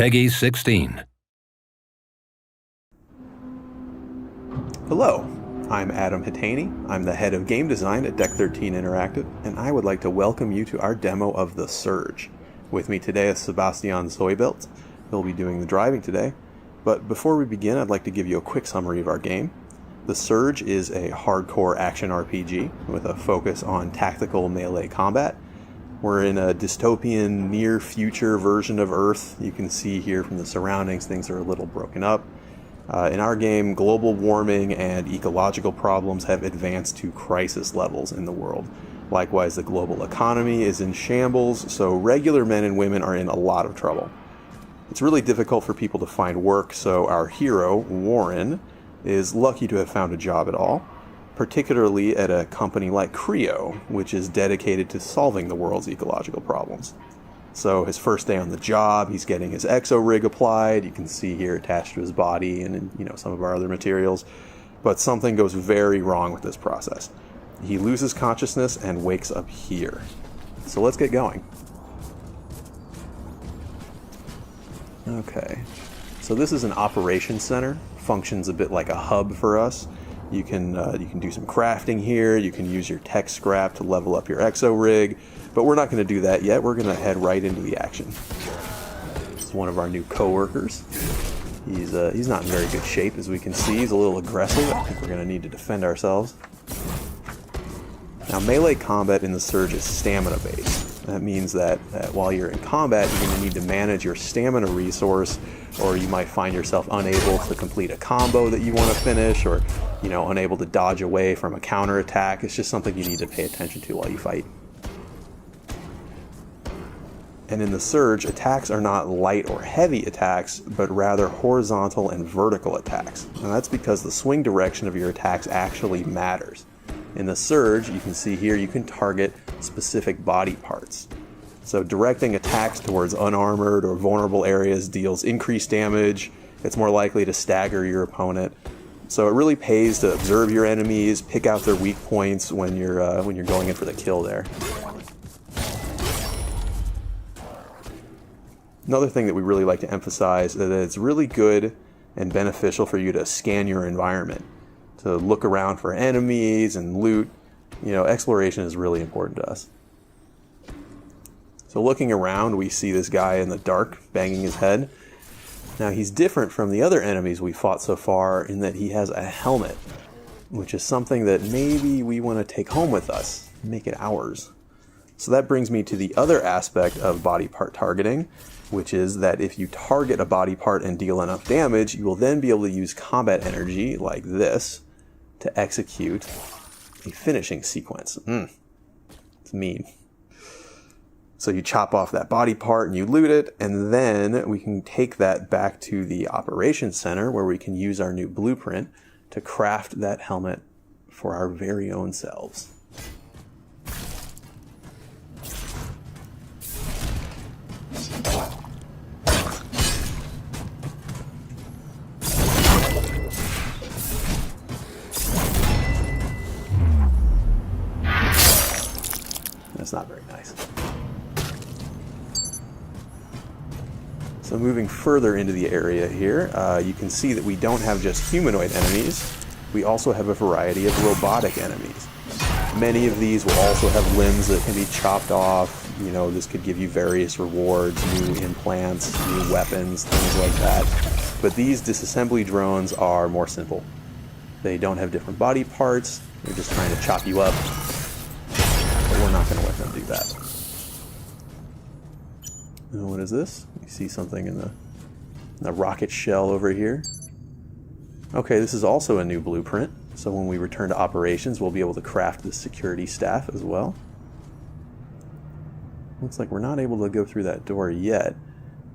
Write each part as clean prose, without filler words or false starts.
Peggy 16. Hello, I'm Adam Hitaney. I'm the head of game design at Deck 13 Interactive, and I would like to welcome you to our demo of The Surge. With me today is Sebastian Zoibelt. He'll be doing the driving today. But before we begin, I'd like to give you a quick summary of our game. The Surge is a hardcore action RPG with a focus on tactical melee combat. We're in a dystopian, near-future version of Earth. You can see here from the surroundings, things are a little broken up. In our game, global warming and ecological problems have advanced to crisis levels in the world. Likewise, the global economy is in shambles, so regular men and women are in a lot of trouble. It's really difficult for people to find work, so our hero, Warren, is lucky to have found a job at all, particularly at a company like Creo, which is dedicated to solving the world's ecological problems. So his first day on the job, he's getting his exo rig applied. You can see here attached to his body and some of our other materials. But something goes very wrong with this process. He loses consciousness and wakes up here. So let's get going. Okay, so this is an operations center. Functions a bit like a hub for us. You can do some crafting here. You can use your tech scrap to level up your exo rig, but we're not going to do that yet. We're going to head right into the action. This is one of our new coworkers. He's not in very good shape, as we can see. He's a little aggressive. I think we're going to need to defend ourselves. Now, melee combat in the Surge is stamina based. That means that while you're in combat, you're going to need to manage your stamina resource, or you might find yourself unable to complete a combo that you want to finish, or unable to dodge away from a counterattack. It's just something you need to pay attention to while you fight. And in the Surge, attacks are not light or heavy attacks, but rather horizontal and vertical attacks. And that's because the swing direction of your attacks actually matters. In the Surge, you can see here, you can target specific body parts. So directing attacks towards unarmored or vulnerable areas deals increased damage. It's more likely to stagger your opponent. So it really pays to observe your enemies, pick out their weak points when you're going in for the kill there. Another thing that we really like to emphasize is that it's really good and beneficial for you to scan your environment, to look around for enemies and loot. Exploration is really important to us. So looking around, we see this guy in the dark banging his head. Now, he's different from the other enemies we fought so far in that he has a helmet, which is something that maybe we want to take home with us, make it ours. So that brings me to the other aspect of body part targeting, which is that if you target a body part and deal enough damage, you will then be able to use combat energy like this to execute a finishing sequence. It's mean. So you chop off that body part and you loot it, and then we can take that back to the operations center where we can use our new blueprint to craft that helmet for our very own selves. That's not very nice. So moving further into the area here, you can see that we don't have just humanoid enemies. We also have a variety of robotic enemies. Many of these will also have limbs that can be chopped off. This could give you various rewards, new implants, new weapons, things like that. But these disassembly drones are more simple. They don't have different body parts. They're just trying to chop you up. But we're not going to let them do that. And what is this? You see something in the rocket shell over here. Okay, this is also a new blueprint. So when we return to operations, we'll be able to craft the security staff as well. Looks like we're not able to go through that door yet,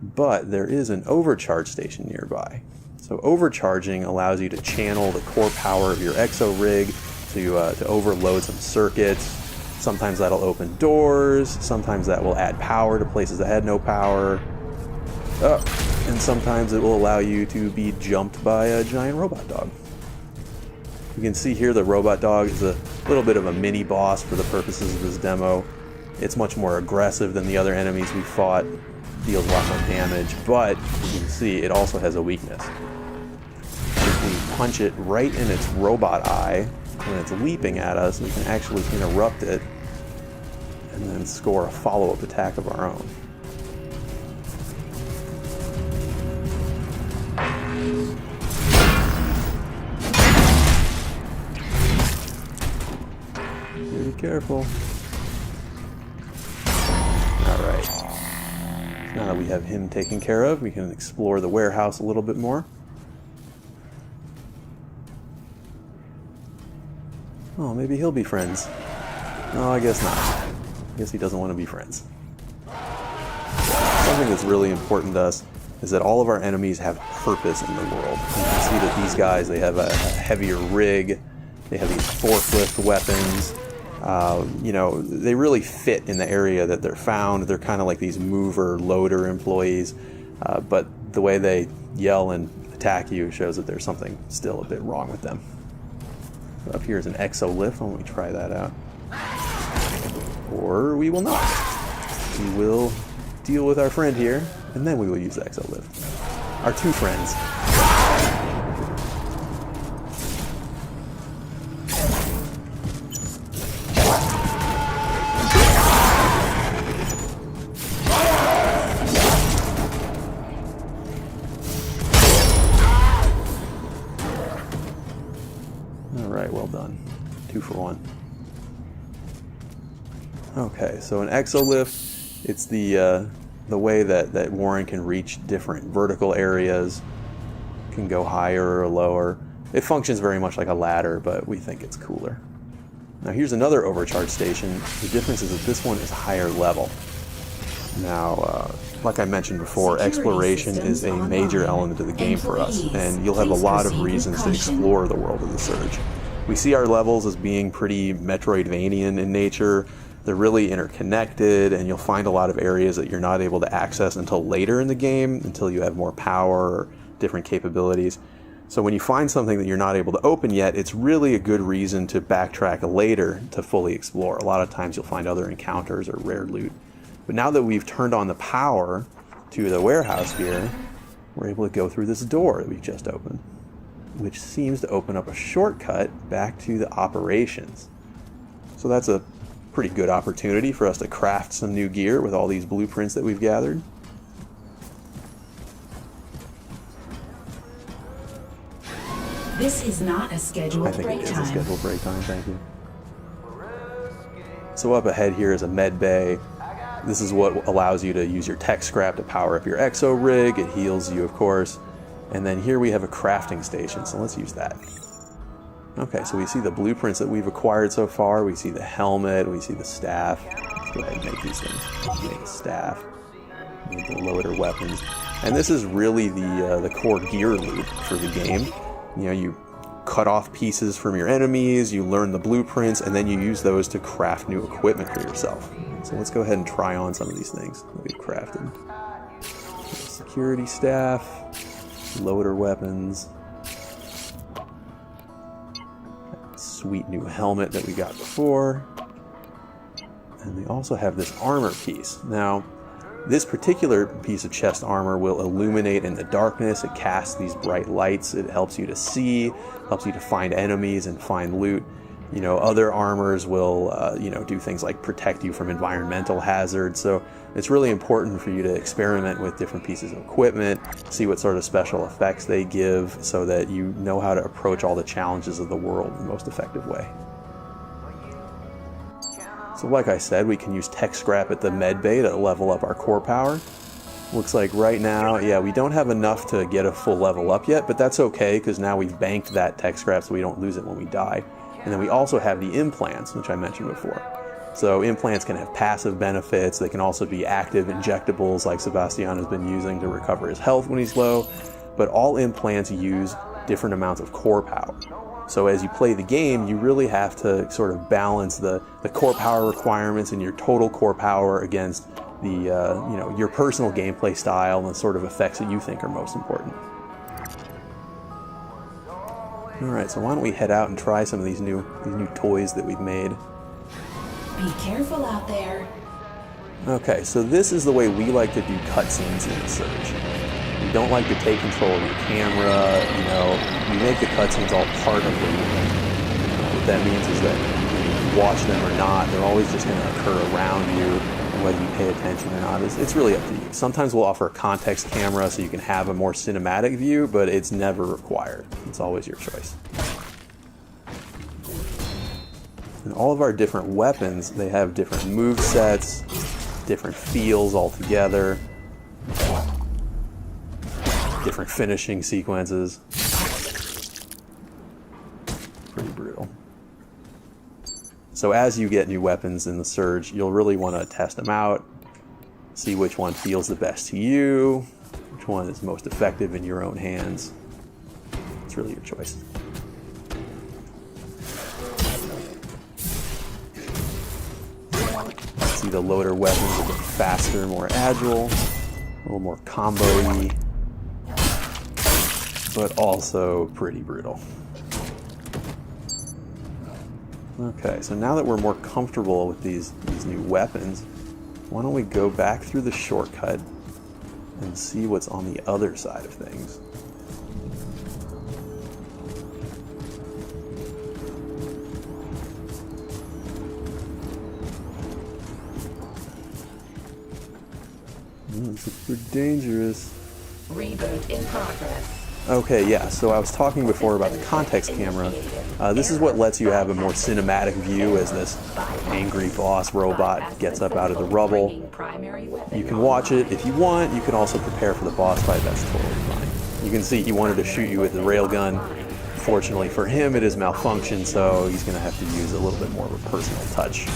but there is an overcharge station nearby. So overcharging allows you to channel the core power of your exo rig to overload some circuits. Sometimes that'll open doors, sometimes that will add power to places that had no power. And sometimes it will allow you to be jumped by a giant robot dog. You can see here the robot dog is a little bit of a mini boss for the purposes of this demo. It's much more aggressive than the other enemies we fought. deals a lot more damage, but as you can see, it also has a weakness. If we punch it right in its robot eye when it's leaping at us, we can actually interrupt it and then score a follow-up attack of our own. Be careful. Alright. Now that we have him taken care of, we can explore the warehouse a little bit more. Oh, maybe he'll be friends. No, I guess not. I guess he doesn't want to be friends. Something that's really important to us is that all of our enemies have purpose in the world. You can see that these guys, they have a heavier rig, they have these forklift weapons. You know, they really fit in the area that they're found. They're kind of like these mover, loader employees, but the way they yell and attack you shows that there's something still a bit wrong with them. So up here is an exo-lift. Why don't we try that out? Or we will not. We will deal with our friend here, and then we will use the exo-lift. Our two friends. Alright, well done. 2 for 1. Okay, so an exo-lift, it's the way that Warren can reach different vertical areas, can go higher or lower. It functions very much like a ladder, but we think it's cooler. Now here's another overcharge station. The difference is that this one is higher level. Now, like I mentioned before, exploration is a major element of the game for us, and you'll have a lot of reasons to explore the world of the Surge. We see our levels as being pretty Metroidvanian in nature. They're really interconnected, and you'll find a lot of areas that you're not able to access until later in the game, until you have more power or different capabilities. So when you find something that you're not able to open yet, it's really a good reason to backtrack later to fully explore. A lot of times you'll find other encounters or rare loot. But now that we've turned on the power to the warehouse here, we're able to go through this door that we've just opened, which seems to open up a shortcut back to the operations. So that's a pretty good opportunity for us to craft some new gear with all these blueprints that we've gathered. This is not a scheduled break time. I think it is a scheduled break time, thank you. So up ahead here is a med bay. This is what allows you to use your tech scrap to power up your exo rig. It heals you, of course. And then here we have a crafting station, so let's use that. Okay, so we see the blueprints that we've acquired so far. We see the helmet, we see the staff. Let's go ahead and make these things. Make a staff, make the loader weapons. And this is really the core gear loop for the game. You know, you cut off pieces from your enemies, you learn the blueprints, and then you use those to craft new equipment for yourself. So let's go ahead and try on some of these things that we've crafted. Security staff, loader weapons, sweet new helmet that we got before, and we also have this armor piece. Now, this particular piece of chest armor will illuminate in the darkness. It casts these bright lights. It helps you to see, helps you to find enemies and find loot. You know, other armors will, you know, do things like protect you from environmental hazards. So it's really important for you to experiment with different pieces of equipment, see what sort of special effects they give, so that you know how to approach all the challenges of the world in the most effective way. So like I said, we can use tech scrap at the med bay to level up our core power. Looks like right now, yeah, we don't have enough to get a full level up yet, but that's okay, because now we've banked that tech scrap so we don't lose it when we die. And then we also have the implants, which I mentioned before. So implants can have passive benefits. They can also be active injectables like Sebastian has been using to recover his health when he's low. But all implants use different amounts of core power. So as you play the game, you really have to sort of balance the core power requirements and your total core power against the you know, your personal gameplay style and the sort of effects that you think are most important. Alright, so why don't we head out and try some of these new toys that we've made. Be careful out there. Okay, so this is the way we like to do cutscenes in the Surge. We don't like to take control of your camera, you know, we make the cutscenes all part of the movie. What that means is that whether you watch them or not, they're always just going to occur around you, and whether you pay attention or not, it's really up to you. Sometimes we'll offer a context camera so you can have a more cinematic view, but it's never required. It's always your choice. And all of our different weapons, they have different move sets, different feels altogether, different finishing sequences. Pretty brutal. So as you get new weapons in the Surge, you'll really want to test them out, see which one feels the best to you, which one is most effective in your own hands. It's really your choice. See, the loader weapons are a bit faster, more agile, a little more combo-y, but also pretty brutal. Okay, so now that we're more comfortable with these new weapons, why don't we go back through the shortcut and see what's on the other side of things. This is super dangerous. Reboot in progress. Okay, yeah, so I was talking before about the context camera. This is what lets you have a more cinematic view as this angry boss robot gets up out of the rubble. You can watch it if you want. You can also prepare for the boss fight. That's totally fine. You can see he wanted to shoot you with the railgun. Fortunately for him, it is malfunctioned, so he's going to have to use a little bit more of a personal touch.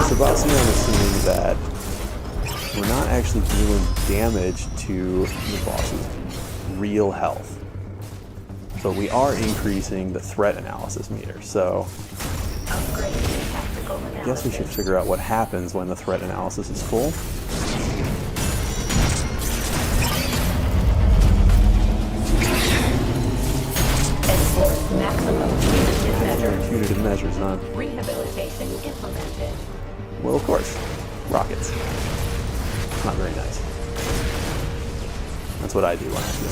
Sebastian is assuming that we're not actually dealing damage to the boss's real health. But we are increasing the threat analysis meter, so I guess we should figure out what happens when the threat analysis is full. Punitive measures, huh? Rehabilitation implemented. Well, of course. Rockets. Not very nice. That's what I do when I feel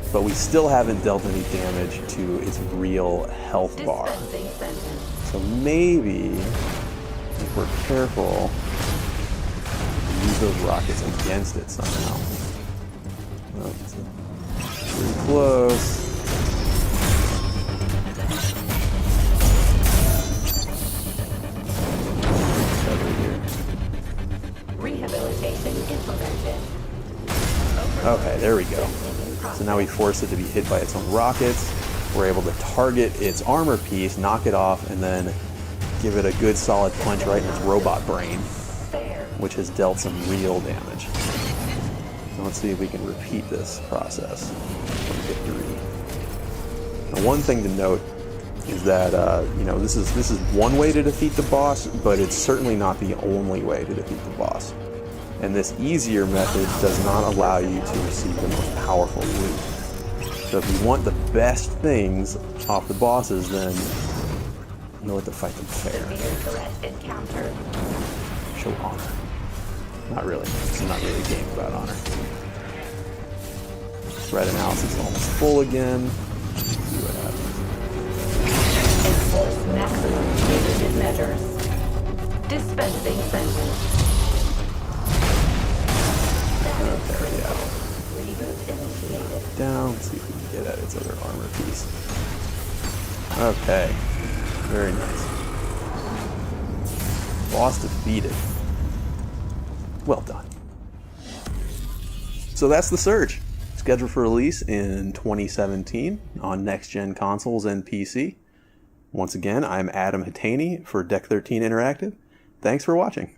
threat. But we still haven't dealt any damage to its real health bar. So maybe, if we're careful, use those rockets against it somehow. Oh, pretty close. Rehabilitation implemented. Okay, there we go. So now we force it to be hit by its own rockets. We're able to target its armor piece, knock it off, and then give it a good solid punch right in its robot brain, which has dealt some real damage. So let's see if we can repeat this process for victory. Now, one thing to note is that you know, this is one way to defeat the boss, but it's certainly not the only way to defeat the boss. And this easier method does not allow you to receive the most powerful loot. So if you want the best things off the bosses, then you know what, to fight them fair. Show honor. Not really. It's not really a game about honor. Threat analysis is almost full again. Let's see what happens. Enforce maximum punitive measures. Dispensing sentence. Okay, yeah. Reboot initiated. Down. Let's see if we can get at its other armor piece. Okay. Very nice. Boss defeated. Well done. So that's the Surge. Scheduled for release in 2017 on next-gen consoles and PC. Once again, I'm Adam Hatani for Deck 13 Interactive. Thanks for watching.